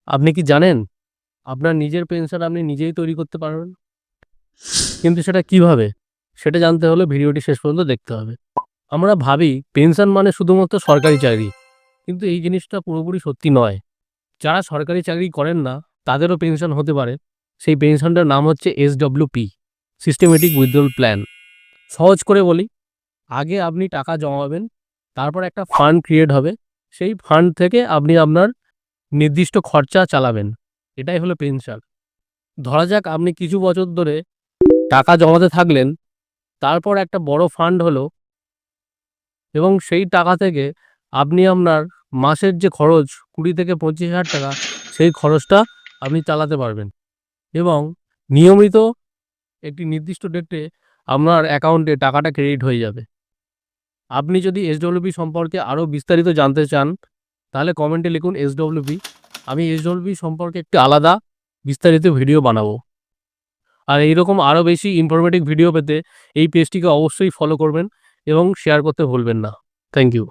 আপনি কি জানেন আপনার নিজের পেনশন আপনি নিজেই তৈরি করতে পারবেন? কিন্তু সেটা কিভাবে? সেটা জানতে হলে ভিডিওটি শেষ পর্যন্ত দেখতে হবে। আমরা ভাবি পেনশন মানে শুধুমাত্র সরকারি চাকরি, কিন্তু এই জিনিসটা পুরোপুরি সত্যি নয়। যারা সরকারি চাকরি করেন না তাদেরও পেনশন হতে পারে। সেই পেনশনটার নাম হচ্ছে এসডব্লিউপি, সিস্টেমেটিক উইথড্রল প্ল্যান। সহজ করে বলি, আগে আপনি টাকা জমাবেন, তারপর একটা ফান্ড ক্রিয়েট হবে, সেই ফান্ড থেকে আপনি আপনার নির্দিষ্ট খরচা চালাবেন। এটাই হলো পেনশন। ধরা যাক আপনি কিছু বছর ধরে টাকা জমাতে থাকলেন, তারপর একটা বড় ফান্ড হলো এবং সেই টাকা থেকে আপনি আপনার মাসের যে খরচ 20 থেকে 25,000 টাকা, সেই খরচটা আপনি চালাতে পারবেন এবং নিয়মিত একটি নির্দিষ্ট ডেটে আপনার অ্যাকাউন্টে টাকাটা ক্রেডিট হয়ে যাবে। আপনি যদি এসডব্লিউপি সম্পর্কে আরও বিস্তারিত জানতে চান তাহলে কমেন্টে লিখুন এসডব্লিউপি। আমি এসডব্লিউপি সম্পর্কে একটি আলাদা বিস্তারিত ভিডিও বানাবো। আর এইরকম আরও বেশি ইনফরমেটিভ ভিডিও পেতে এই পেজটিকে অবশ্যই ফলো করবেন এবং শেয়ার করতে ভুলবেন না। Thank you.